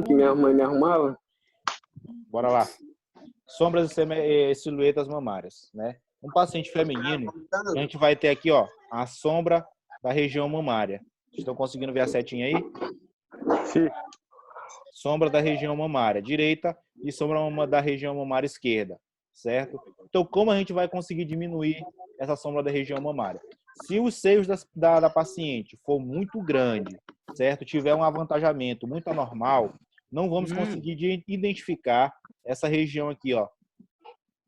que minha mãe me arrumava. Bora lá. Sombras e silhuetas mamárias, né? Um paciente feminino, a gente vai ter aqui, ó, a sombra da região mamária. Estão conseguindo ver a setinha aí? Sim. Sombra da região mamária direita e sombra da região mamária esquerda, certo? Então, como a gente vai conseguir diminuir essa sombra da região mamária? Se os seios da paciente for muito grande, certo? Tiver um avantajamento muito anormal, não vamos conseguir identificar essa região aqui, ó,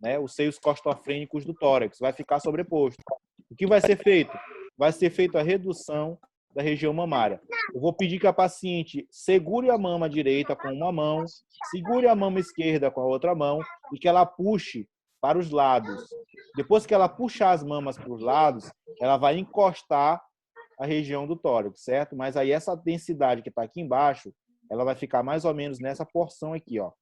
né? Os seios costofrênicos do tórax, vai ficar sobreposto. O que vai ser feito? Vai ser feita a redução da região mamária. Eu vou pedir que a paciente segure a mama direita com uma mão, segure a mama esquerda com a outra mão e que ela puxe para os lados. Depois que ela puxar as mamas para os lados, ela vai encostar a região do tórax, certo? Mas aí essa densidade que está aqui embaixo, ela vai ficar mais ou menos nessa porção aqui, ó,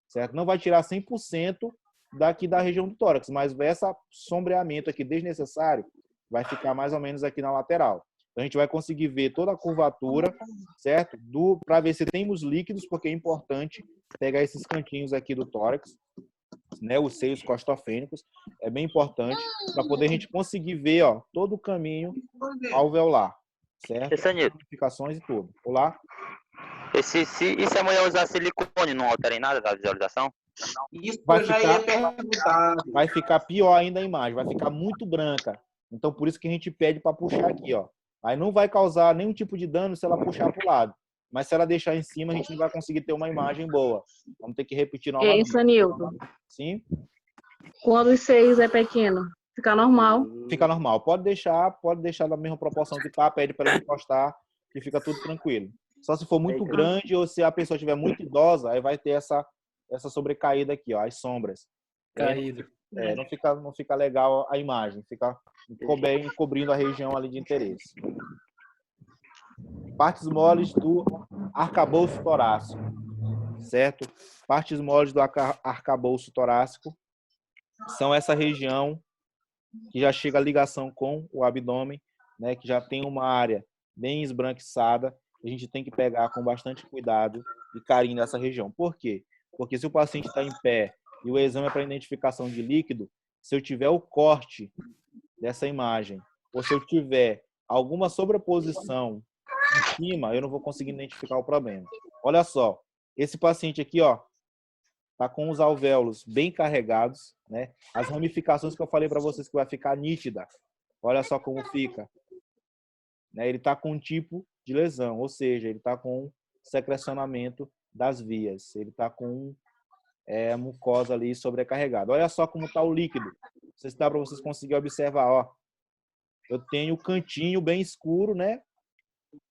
certo? Não vai tirar 100% daqui da região do tórax, mas esse sombreamento aqui desnecessário vai ficar mais ou menos aqui na lateral. Então, a gente vai conseguir ver toda a curvatura, certo? Para ver se temos líquidos, porque é importante pegar esses cantinhos aqui do tórax, né? Os seios costofênicos, é bem importante para poder a gente conseguir ver, ó, todo o caminho alveolar, certo? Identificações e tudo. Olá? E se a mulher usar silicone, não altera em nada da visualização? Isso eu já ia perguntar. Vai ficar pior ainda a imagem, vai ficar muito branca. Então, por isso que a gente pede para puxar aqui, ó. Aí não vai causar nenhum tipo de dano se ela puxar para o lado. Mas se ela deixar em cima, a gente não vai conseguir ter uma imagem boa. Vamos ter que repetir novamente. Isso, Nilton. Sim? Quando os seios é pequeno, fica normal? Fica normal. Pode deixar da mesma proporção que tá, pede para ela encostar e fica tudo tranquilo. Só se for muito grande ou se a pessoa estiver muito idosa, aí vai ter essa sobrecaída aqui, ó, as sombras. Caído. Não fica legal a imagem, fica encobrindo a região ali de interesse. Partes moles do arcabouço torácico, certo? Partes moles do arcabouço torácico são essa região que já chega a ligação com o abdômen, né? Que já tem uma área bem esbranquiçada. A gente tem que pegar com bastante cuidado e carinho nessa região. Por quê? Porque se o paciente está em pé e o exame é para identificação de líquido, se eu tiver o corte dessa imagem, ou se eu tiver alguma sobreposição em cima, eu não vou conseguir identificar o problema. Olha só, esse paciente aqui, ó, tá com os alvéolos bem carregados, né? As ramificações que eu falei para vocês que vai ficar nítida. Olha só como fica. Né? Ele tá com um tipo de lesão, ou seja, ele tá com secrecionamento das vias. Ele tá com a mucosa ali sobrecarregada. Olha só como tá o líquido. Dá para vocês conseguirem observar, ó. Eu tenho o cantinho bem escuro, né?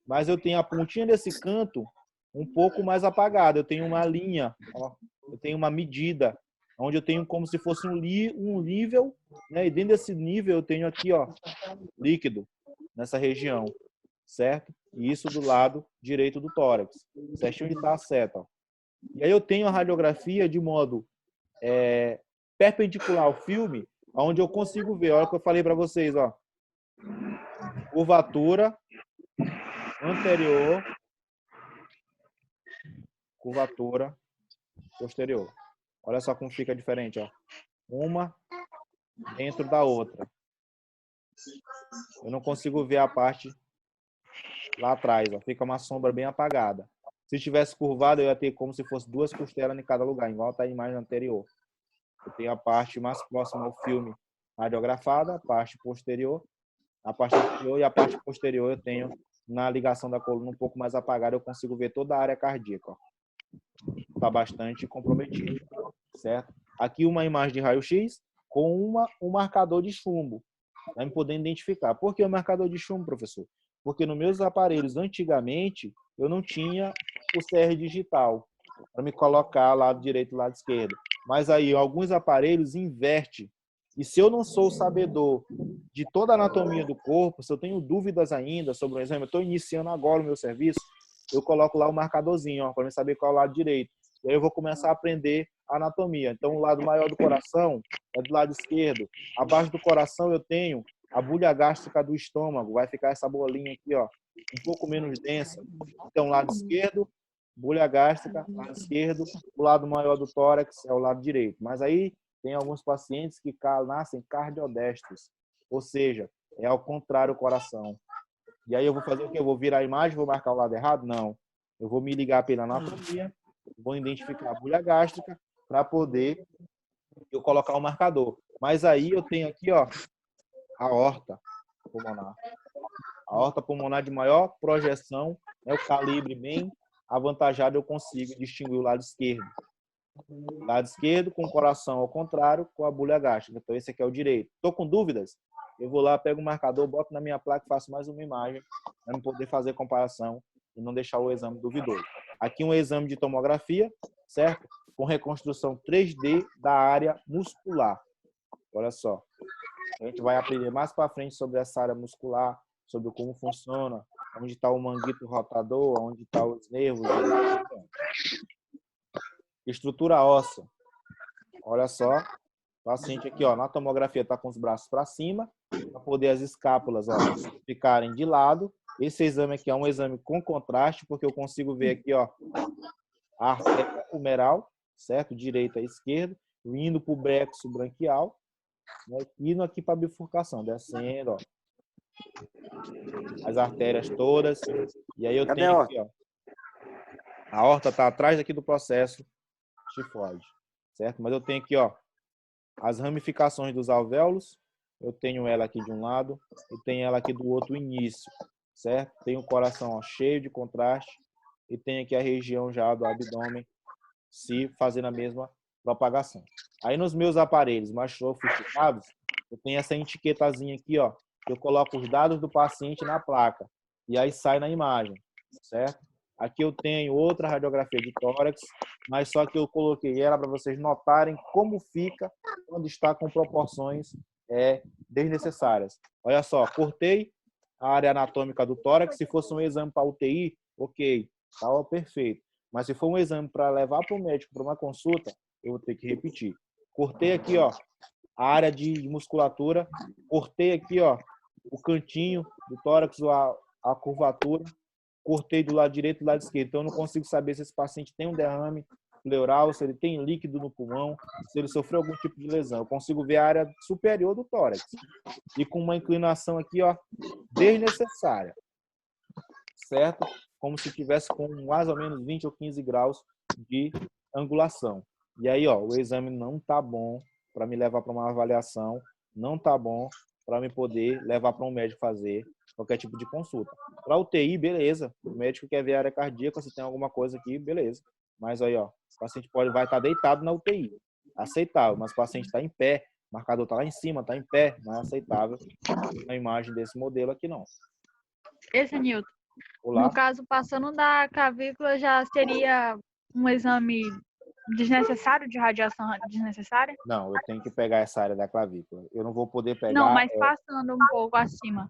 Mas eu tenho a pontinha desse canto um pouco mais apagada. Eu tenho uma linha, ó. Eu tenho uma medida, onde eu tenho como se fosse um nível, né? E dentro desse nível eu tenho aqui, ó, líquido nessa região, certo? E isso do lado direito do tórax, certinho onde está a seta, ó. E aí eu tenho a radiografia de modo perpendicular ao filme, onde eu consigo ver, olha o que eu falei para vocês, ó. Curvatura anterior, curvatura posterior. Olha só como fica diferente, ó. Uma dentro da outra. Eu não consigo ver a parte lá atrás, ó. Fica uma sombra bem apagada. Se tivesse curvado, eu ia ter como se fosse duas costelas em cada lugar, igual tá a imagem anterior. Eu tenho a parte mais próxima ao filme radiografada, a parte posterior. A parte anterior e a parte posterior eu tenho na ligação da coluna um pouco mais apagada, eu consigo ver toda a área cardíaca. Está bastante comprometido, certo? Aqui uma imagem de raio-x com um marcador de chumbo, para me poder identificar. Por que o marcador de chumbo, professor? Porque nos meus aparelhos, antigamente, eu não tinha o CR digital para me colocar lado direito e lado esquerdo. Mas aí, alguns aparelhos inverte. E se eu não sou o sabedor de toda a anatomia do corpo, se eu tenho dúvidas ainda sobre o exame, eu estou iniciando agora o meu serviço, eu coloco lá o marcadorzinho, para eu saber qual é o lado direito. E aí eu vou começar a aprender a anatomia. Então, o lado maior do coração é do lado esquerdo. Abaixo do coração eu tenho a bulha gástrica do estômago. Vai ficar essa bolinha aqui, ó, um pouco menos densa. Então, lado esquerdo, bulha gástrica, lado esquerdo, o lado maior do tórax é o lado direito. Mas aí tem alguns pacientes que nascem cardiodestros, ou seja, é ao contrário o coração. E aí eu vou fazer o quê? Eu vou virar a imagem, vou marcar o lado errado? Não. Eu vou me ligar pela anatomia, vou identificar a bulha gástrica para poder eu colocar o marcador. Mas aí eu tenho aqui, ó, a aorta pulmonar. A aorta pulmonar de maior projeção, é o calibre bem avantajado, eu consigo distinguir o lado esquerdo. Lado esquerdo com o coração ao contrário, com a bulha gástrica. Então esse aqui é o direito. Estou com dúvidas? Eu vou lá, pego o marcador, boto na minha placa e faço mais uma imagem para eu poder fazer comparação e não deixar o exame duvidoso. Aqui um exame de tomografia, certo? Com reconstrução 3D da área muscular. Olha só. A gente vai aprender mais para frente sobre essa área muscular, sobre como funciona, onde está o manguito rotador, onde estão os nervos. Estrutura óssea. Olha só. O paciente aqui, ó, na tomografia está com os braços para cima, para poder as escápulas, ó, ficarem de lado. Esse exame aqui é um exame com contraste, porque eu consigo ver aqui, ó, a artéria humeral, certo? Direita e esquerda, indo para o brexo branquial, né? Indo aqui para a bifurcação, descendo, ó, as artérias todas. E aí eu tenho aqui, ó, a aorta está atrás aqui do processo tifoide, certo? Mas eu tenho aqui, ó, as ramificações dos alvéolos, eu tenho ela aqui de um lado e tenho ela aqui do outro início, certo? Tem o coração, ó, cheio de contraste e tem aqui a região já do abdômen se fazendo a mesma propagação. Aí nos meus aparelhos mais sofisticados, eu tenho essa etiquetazinha aqui, ó, que eu coloco os dados do paciente na placa e aí sai na imagem, certo? Aqui eu tenho outra radiografia de tórax, mas só que eu coloquei ela para vocês notarem como fica quando está com proporções desnecessárias. Olha só, cortei a área anatômica do tórax. Se fosse um exame para UTI, ok, estava perfeito. Mas se for um exame para levar para o médico para uma consulta, eu vou ter que repetir. Cortei aqui, ó, a área de musculatura, cortei aqui, ó, o cantinho do tórax, a curvatura. Cortei do lado direito e do lado esquerdo. Então, eu não consigo saber se esse paciente tem um derrame pleural, se ele tem líquido no pulmão, se ele sofreu algum tipo de lesão. Eu consigo ver a área superior do tórax. E com uma inclinação aqui, ó, desnecessária. Certo? Como se tivesse com mais ou menos 20 ou 15 graus de angulação. E aí, ó, o exame não tá bom para me levar para uma avaliação, não tá bom para me poder levar para um médico fazer qualquer tipo de consulta. Para UTI, beleza. O médico quer ver a área cardíaca, se tem alguma coisa aqui, beleza. Mas aí, ó, o paciente vai estar deitado na UTI. Aceitável, mas o paciente está em pé, o marcador está lá em cima, está em pé, não é aceitável a imagem desse modelo aqui, não. Esse, Nilton. Olá. No caso, passando da clavícula, já seria um exame desnecessário, de radiação desnecessária? Não, eu tenho que pegar essa área da clavícula. Eu não vou poder pegar... Não, mas passando um pouco acima.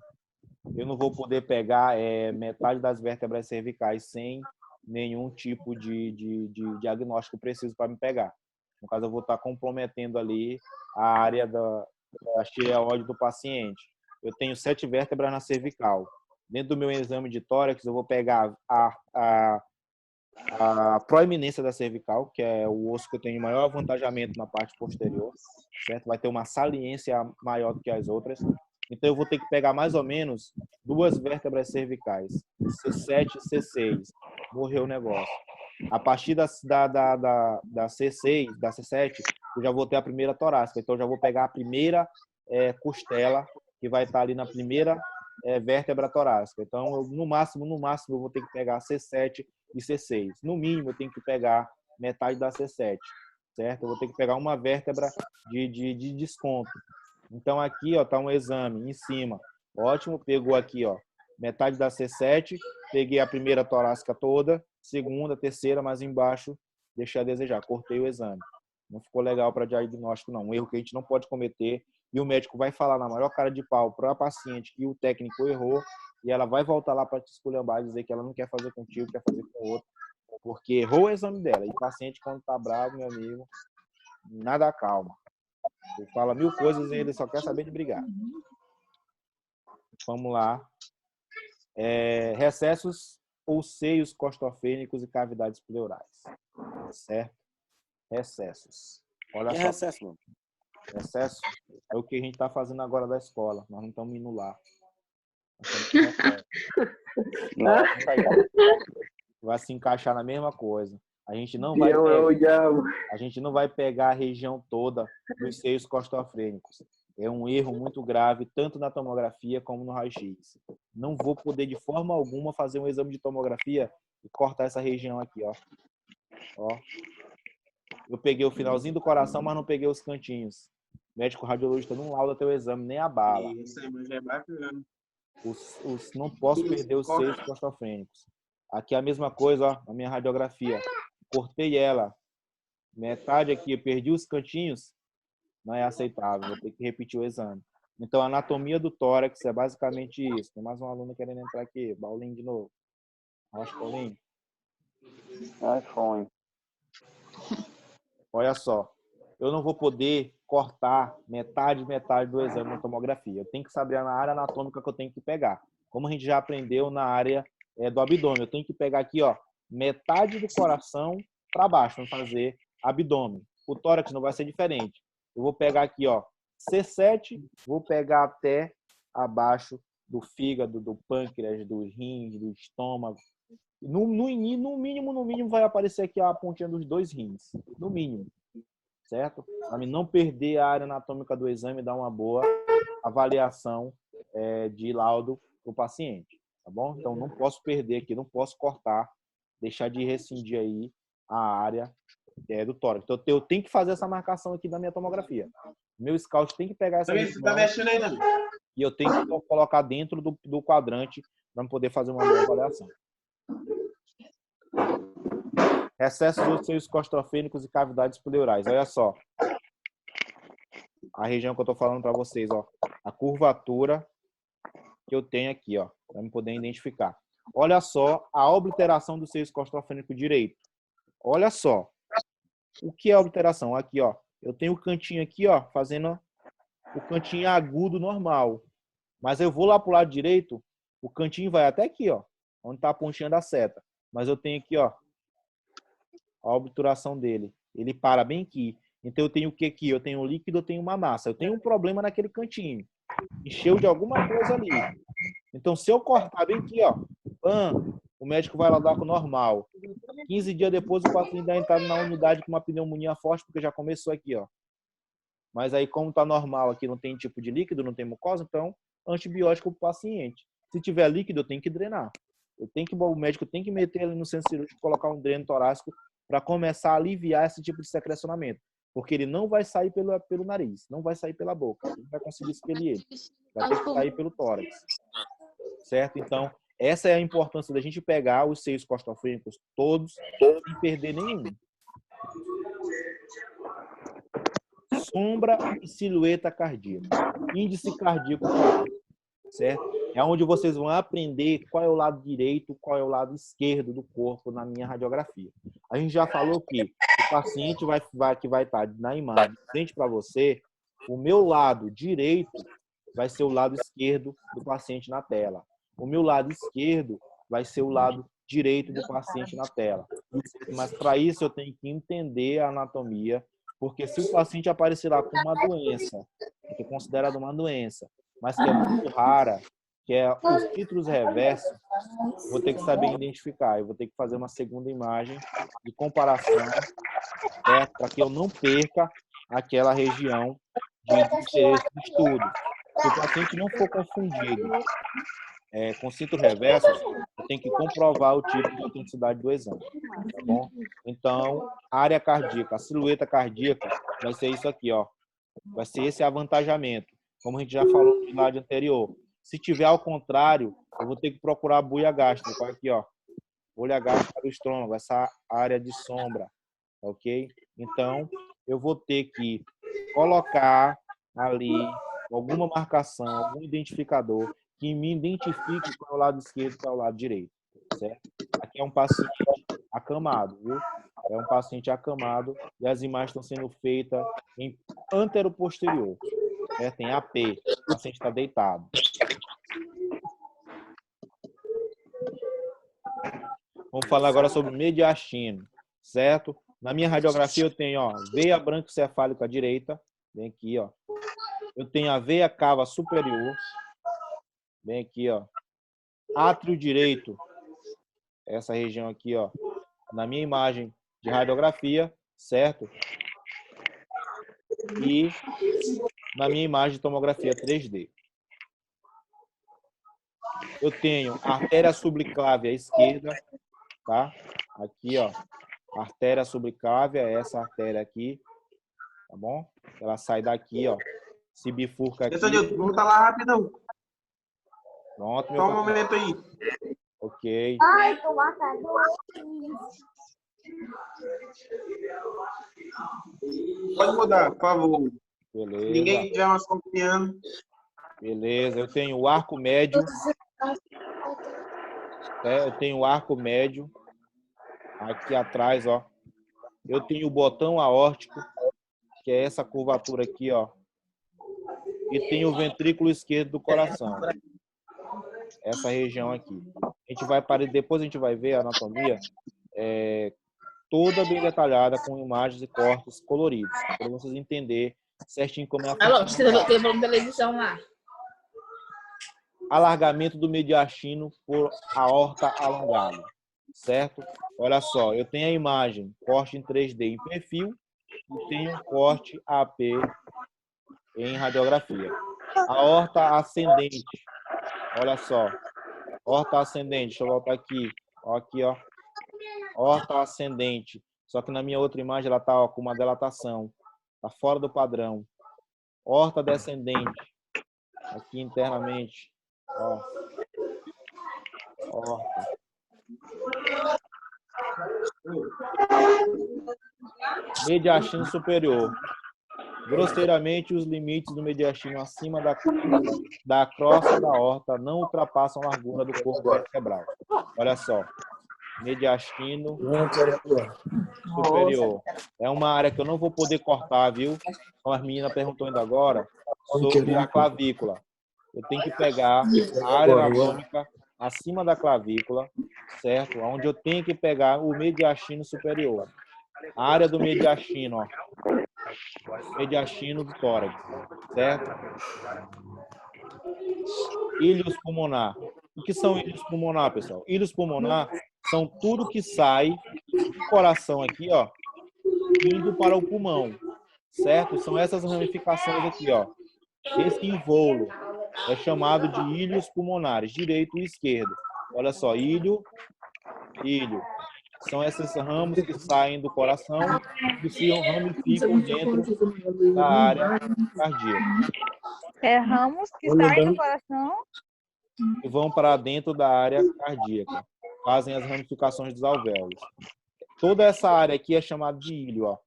Eu não vou poder pegar metade das vértebras cervicais sem nenhum tipo de diagnóstico preciso para me pegar. No caso, eu vou estar comprometendo ali a área da tireoide do paciente. Eu tenho 7 vértebras na cervical. Dentro do meu exame de tórax, eu vou pegar a proeminência da cervical, que é o osso que eu tenho maior avantajamento na parte posterior, certo? Vai ter uma saliência maior do que as outras. Então, eu vou ter que pegar mais ou menos 2 vértebras cervicais, C7 e C6. Morreu o negócio. A partir da C6, da C7, eu já vou ter a primeira torácica. Então, eu já vou pegar a primeira costela, que vai estar ali na primeira vértebra torácica. Então, no máximo, eu vou ter que pegar C7 e C6. No mínimo, eu tenho que pegar metade da C7, certo? Eu vou ter que pegar uma vértebra de desconto. Então, aqui, ó, tá um exame em cima. Ótimo, pegou aqui, ó, metade da C7, peguei a primeira torácica toda, segunda, terceira, mas embaixo deixei a desejar, cortei o exame. Não ficou legal para diagnóstico, não. Um erro que a gente não pode cometer e o médico vai falar na maior cara de pau para a paciente que o técnico errou e ela vai voltar lá para te esculhambar e dizer que ela não quer fazer contigo, quer fazer com o outro, porque errou o exame dela. E o paciente, quando tá bravo, meu amigo, nada calma. Ele fala 1000 coisas e ele só quer saber de brigar. Vamos lá. Recessos ou seios costofênicos e cavidades pleurais. Certo? Recessos. Olha Que só. recesso, mano? Recesso é o que a gente está fazendo agora da escola. Nós não estamos indo lá. Nós estamos em recesso. Vai se encaixar na mesma coisa. A gente não vai Peão é o diabo. A gente não vai pegar a região toda dos seios costofrênicos. É um erro muito grave, tanto na tomografia como no raio-x. Não vou poder, de forma alguma, fazer um exame de tomografia e cortar essa região aqui, ó. Ó. Eu peguei o finalzinho do coração, mas não peguei os cantinhos. O médico radiologista não lauda teu exame, nem a bala. Isso aí, mas já é bacana. Não posso perder os seios costofrênicos. Aqui é a mesma coisa, ó, a minha radiografia. Cortei ela. Metade aqui, eu perdi os cantinhos. Não é aceitável, vou ter que repetir o exame. Então, a anatomia do tórax é basicamente isso. Tem mais um aluno querendo entrar aqui. Paulinho de novo. Acho Paulinho. iPhone. Olha só. Eu não vou poder cortar metade do exame na tomografia. Eu tenho que saber na área anatômica que eu tenho que pegar. Como a gente já aprendeu na área do abdômen. Eu tenho que pegar aqui, ó, metade do coração para baixo, para fazer abdômen. O tórax não vai ser diferente. Eu vou pegar aqui, ó, C7, vou pegar até abaixo do fígado, do pâncreas, dos rins, do estômago. No mínimo, vai aparecer aqui a pontinha dos 2 rins. No mínimo. Certo? Para mim não perder a área anatômica do exame e dar uma boa avaliação de laudo para o paciente. Tá bom? Então, não posso perder aqui, não posso cortar, deixar de rescindir aí a área do tórax. Então, eu tenho que fazer essa marcação aqui da minha tomografia. Meu scout tem que pegar essa Você tá mexendo aí, Davi? e eu tenho que colocar dentro do quadrante para poder fazer uma boa avaliação. Recessos dos seios costofênicos e cavidades pleurais. Olha só. A região que eu estou falando para vocês, ó. A curvatura que eu tenho aqui, ó, para me poder identificar. Olha só a obliteração do seio costofênico direito. Olha só. O que é a obliteração? Aqui, ó. Eu tenho o cantinho aqui, ó, fazendo o cantinho agudo normal. Mas eu vou lá pro lado direito, o cantinho vai até aqui, ó, onde está a pontinha da seta. Mas eu tenho aqui, ó, a obturação dele. Ele para bem aqui. Então eu tenho o que aqui? Eu tenho um líquido, eu tenho uma massa. Eu tenho um problema naquele cantinho. Encheu de alguma coisa ali. Então se eu cortar bem aqui, ó, o médico vai lá dar com o normal. 15 dias depois o paciente vai entrar na unidade com uma pneumonia forte, porque já começou aqui, ó. Mas aí como tá normal aqui, não tem tipo de líquido, não tem mucosa, então antibiótico para o paciente. Se tiver líquido, eu tenho que drenar. O médico tem que meter ali no centro cirúrgico, colocar um dreno torácico para começar a aliviar esse tipo de secrecionamento. Porque ele não vai sair pelo nariz, não vai sair pela boca, não vai conseguir expelir ele. Vai ter que sair pelo tórax. Certo? Então, essa é a importância da gente pegar os seios costofrênicos todos sem perder nenhum. Sombra e silhueta cardíaca. Índice cardíaco, certo? É onde vocês vão aprender qual é o lado direito, qual é o lado esquerdo do corpo na minha radiografia. A gente já falou que o paciente que vai estar na imagem frente para você, o meu lado direito vai ser o lado esquerdo do paciente na tela. O meu lado esquerdo vai ser o lado direito do paciente na tela. Mas para isso eu tenho que entender a anatomia, porque se o paciente aparecer lá com uma doença, que é considerada uma doença, mas que é muito rara, que é os títulos reversos, vou ter que saber identificar. Eu vou ter que fazer uma segunda imagem de comparação, para que eu não perca aquela região de interesse do estudo. Se o paciente não for confundido com títulos reversos, eu tenho que comprovar o tipo de autenticidade do exame. Tá bom? Então, a área cardíaca, a silhueta cardíaca, vai ser isso aqui, ó. Vai ser esse avantajamento, como a gente já falou no slide anterior. Se tiver ao contrário, eu vou ter que procurar a buia gástrica. Aqui, ó. Bolha gástrica do estômago, essa área de sombra. Ok? Então, eu vou ter que colocar ali alguma marcação, algum identificador que me identifique qual é o lado esquerdo e qual é o lado direito. Certo? Aqui é um paciente acamado, viu? É um paciente acamado e as imagens estão sendo feitas em antero-posterior. Tem AP, o paciente está deitado. Vamos falar agora sobre o mediastino, certo? Na minha radiografia eu tenho, ó, veia brancocefálica direita, bem aqui, ó. Eu tenho a veia cava superior, bem aqui, ó. Átrio direito, essa região aqui, ó, na minha imagem de radiografia, certo? E na minha imagem de tomografia 3D. Eu tenho artéria subclávia esquerda, tá? Aqui, ó, artéria subclávia, essa artéria aqui, tá bom? Ela sai daqui, ó, se bifurca aqui. Nilton, vamos estar lá rapidão. Pronto, Só um momento aí. Ok, Ai, tô matando. Pode mudar, por favor. beleza. Ninguém tiver mais confiando. Beleza, eu tenho o arco médio, eu tenho o arco médio aqui atrás, ó. Eu tenho o botão aórtico, que é essa curvatura aqui, ó. E tenho o ventrículo esquerdo do coração. Essa região aqui. A gente vai para depois a gente vai ver a anatomia toda bem detalhada com imagens e cortes coloridos, para vocês entenderem certinho como é a Alô, função. tem uma televisão lá. Alargamento do mediastino por aorta alongada, certo? Olha só, eu tenho a imagem, corte em 3D em perfil e tenho um corte AP em radiografia. Aorta ascendente, olha só, aorta ascendente, deixa eu voltar aqui, ó, aqui, ó, aorta ascendente, só que na minha outra imagem ela tá, ó, com uma dilatação, tá fora do padrão. Aorta descendente, aqui internamente, ó, aorta. Mediastino superior. Grosseiramente, os limites do mediastino acima da crosta da aorta não ultrapassam a largura do corpo vertebral. Olha só. Mediastino superior. É uma área que eu não vou poder cortar, viu? Como a menina perguntou ainda agora, sobre a clavícula. Eu tenho que pegar a área anatômica acima da clavícula, certo? Onde eu tenho que pegar o mediastino superior. A área do mediastino, ó. Mediastino do tórax, certo? Íleos pulmonar. O que são íleos pulmonar, pessoal? Íleos pulmonar são tudo que sai do coração aqui, ó, indo para o pulmão, certo? São essas ramificações aqui, ó. Esse invólucro é chamado de íleos pulmonares, direito e esquerdo. Olha só, íleo. São esses ramos que saem do coração e se ramificam dentro da área cardíaca. É ramos que saem do coração. E vão para dentro da área cardíaca. Fazem as ramificações dos alvéolos. Toda essa área aqui é chamada de íleo, ó.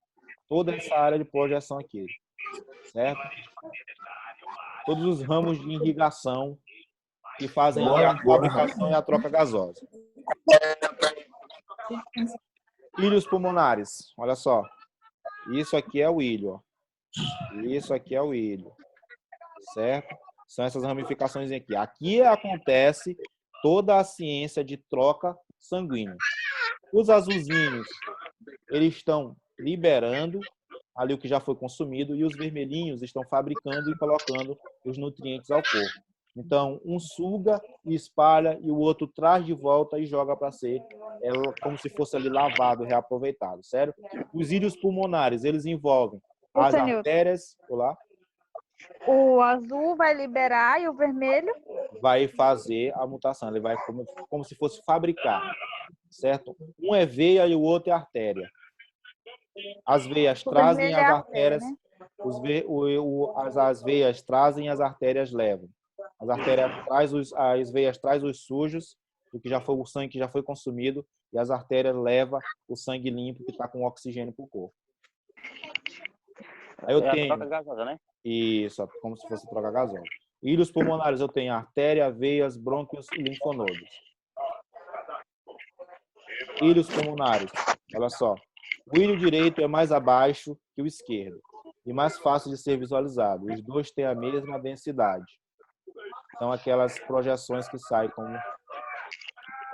Toda essa área de projeção aqui. Certo? Todos os ramos de irrigação que fazem a fabricação e a troca gasosa. Íleos pulmonares. Olha só. Isso aqui é o íleo, ó. Isso aqui é o íleo. Certo? São essas ramificações aqui. Aqui acontece toda a ciência de troca sanguínea. Os azulzinhos, eles estão liberando ali o que já foi consumido e os vermelhinhos estão fabricando e colocando os nutrientes ao corpo. Então, um suga e espalha e o outro traz de volta e joga para ser como se fosse ali lavado, reaproveitado, sério? Os íleos pulmonares, eles envolvem as artérias... Olá? O azul vai liberar e o vermelho? Vai fazer a mutação, ele vai como se fosse fabricar, certo? Um é veia e o outro é artéria. As veias trazem as artérias, né? As veias trazem, as artérias levam. As artérias as veias trazem os sujos, o sangue que já foi consumido, e as artérias levam o sangue limpo que está com oxigênio para o corpo. Aí eu tenho troca gasosa, né? Isso, como se fosse troca gasosa. Íleos pulmonares, eu tenho artéria, veias, brônquios e linfonodos. Íleos pulmonares, olha só. O íleo direito é mais abaixo que o esquerdo e mais fácil de ser visualizado. Os dois têm a mesma densidade. São aquelas projeções que saem como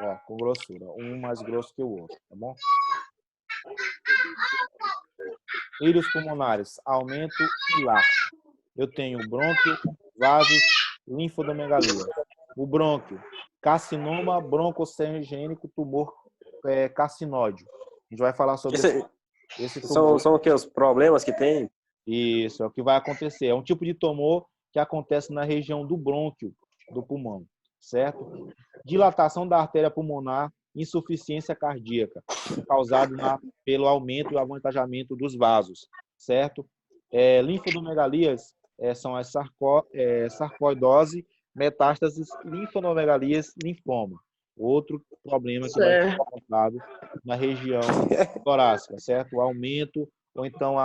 Ó, com grossura. Um mais grosso que o outro, tá bom? Íleos pulmonares, aumento hilar. Eu tenho brônquio, vasos, linfodomegalia. O brônquio, carcinoma broncocengênico, tumor carcinóide. A gente vai falar sobre esse tumor. São o que? Os problemas que tem? Isso, é o que vai acontecer. É um tipo de tumor que acontece na região do brônquio do pulmão, certo? Dilatação da artéria pulmonar, insuficiência cardíaca, causado pelo aumento e avantajamento dos vasos, certo? Linfodomegalias são as sarcoidose, metástases, linfodomegalias, linfoma. Outro problema que vai ser encontrado na região torácica, certo? O aumento ou então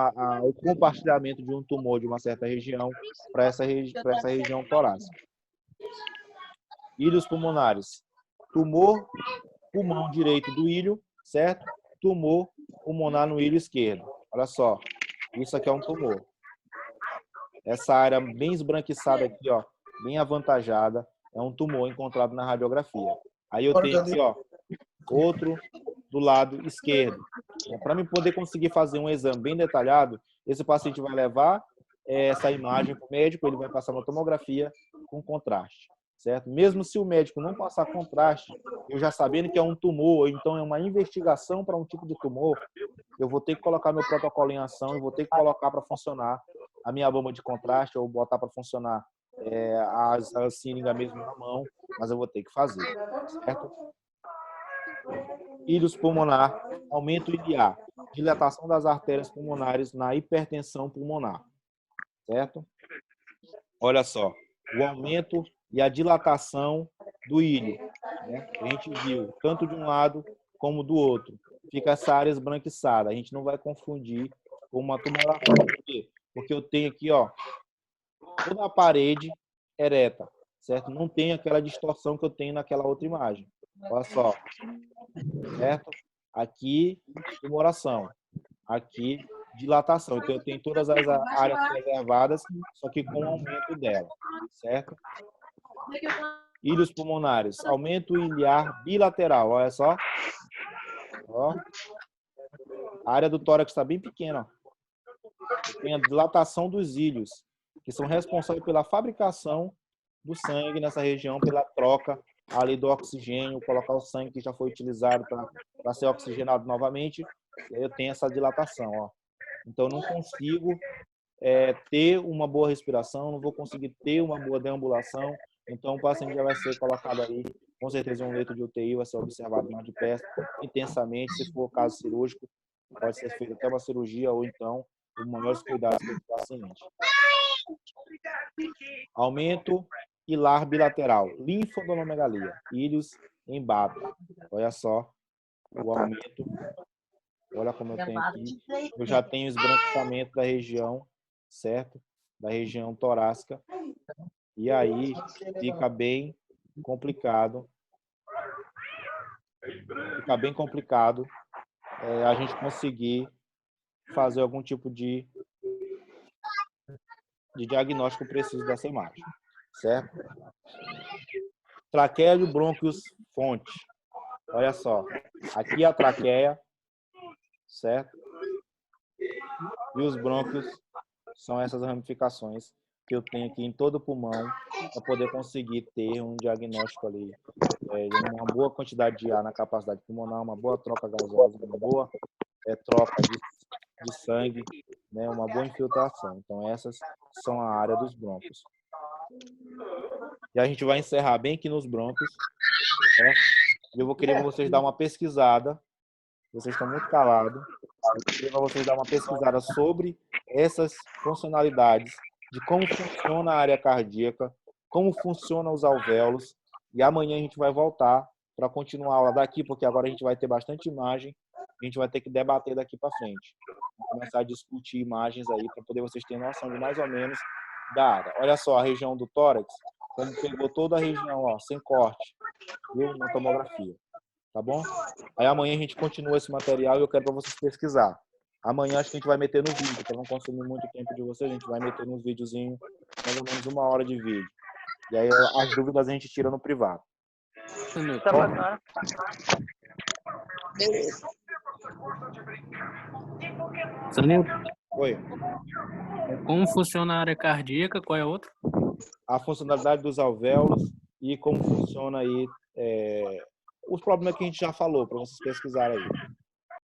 o compartilhamento de um tumor de uma certa região para essa região torácica. Íleos pulmonares. Tumor pulmão direito do íleo, certo? Tumor pulmonar no íleo esquerdo. Olha só, isso aqui é um tumor. Essa área bem esbranquiçada aqui, ó, bem avantajada, é um tumor encontrado na radiografia. Aí eu tenho aqui, ó, outro do lado esquerdo. Para mim poder conseguir fazer um exame bem detalhado, esse paciente vai levar essa imagem para o médico, ele vai passar uma tomografia com contraste, certo? Mesmo se o médico não passar contraste, eu já sabendo que é um tumor, ou então é uma investigação para um tipo de tumor, eu vou ter que colocar meu protocolo em ação, eu vou ter que colocar para funcionar a minha bomba de contraste, ou botar para funcionar a seringa mesmo na mão, mas eu vou ter que fazer, certo? Íleos pulmonar, aumento iliar, dilatação das artérias pulmonares na hipertensão pulmonar, certo? Olha só, o aumento e a dilatação do íleo, né? A gente viu tanto de um lado como do outro. Fica essa área esbranquiçada. A gente não vai confundir com uma tumorafia. Por quê? Porque eu tenho aqui, ó, toda a parede ereta, certo? Não tem aquela distorção que eu tenho naquela outra imagem. Olha só, certo? Aqui, tumoração. Aqui, dilatação. Então, eu tenho todas as áreas preservadas, só que com o aumento dela, certo? Íleos pulmonares, aumento iliar bilateral, olha só. Ó. A área do tórax está bem pequena. Tem a dilatação dos íleos, que são responsáveis pela fabricação do sangue nessa região, pela troca ali do oxigênio, colocar o sangue que já foi utilizado para ser oxigenado novamente. E aí eu tenho essa dilatação, ó. Então, eu não consigo ter uma boa respiração, não vou conseguir ter uma boa deambulação. Então, o paciente já vai ser colocado ali, com certeza, em um leito de UTI, vai ser observado mais de perto, intensamente. Se for caso cirúrgico, pode ser feita até uma cirurgia ou então os maiores cuidados com o paciente. Aumento hilar bilateral, linfodonomegalia, íleos em bata. Olha só o aumento. Olha como eu tenho aqui. Eu já tenho esbranquecimento da região, certo? Da região torácica. E aí fica bem complicado. Fica bem complicado a gente conseguir fazer algum tipo de diagnóstico preciso dessa imagem, certo? Traqueia e brônquios fonte. Olha só, aqui a traqueia, certo? E os brônquios são essas ramificações que eu tenho aqui em todo o pulmão para poder conseguir ter um diagnóstico ali, uma boa quantidade de ar na capacidade pulmonar, uma boa troca gasosa, uma boa troca de sangue, né, uma boa infiltração. Então, essas são a área dos brônquios. E a gente vai encerrar bem aqui nos brônquios, né? E eu vou querer vocês dar uma pesquisada. Vocês estão muito calados. Eu queria vocês dar uma pesquisada sobre essas funcionalidades, de como funciona a área cardíaca, como funcionam os alvéolos. E amanhã a gente vai voltar para continuar a aula daqui, porque agora a gente vai ter bastante imagem. A gente vai ter que debater daqui para frente. Vamos começar a discutir imagens aí para poder vocês terem noção de mais ou menos da área. Olha só a região do tórax, como pegou toda a região, ó, sem corte, viu? Na tomografia. Tá bom? Aí amanhã a gente continua esse material e eu quero para vocês pesquisar. Amanhã acho que a gente vai meter no vídeo, para não consumir muito tempo de vocês, a gente vai meter nos videozinhos, mais ou menos 1 hora de vídeo. E aí as dúvidas a gente tira no privado. Tá bacana. Sanilton, Oi. como funciona a área cardíaca? Qual é a outra? A funcionalidade dos alvéolos e como funciona aí os problemas que a gente já falou, para vocês pesquisarem aí.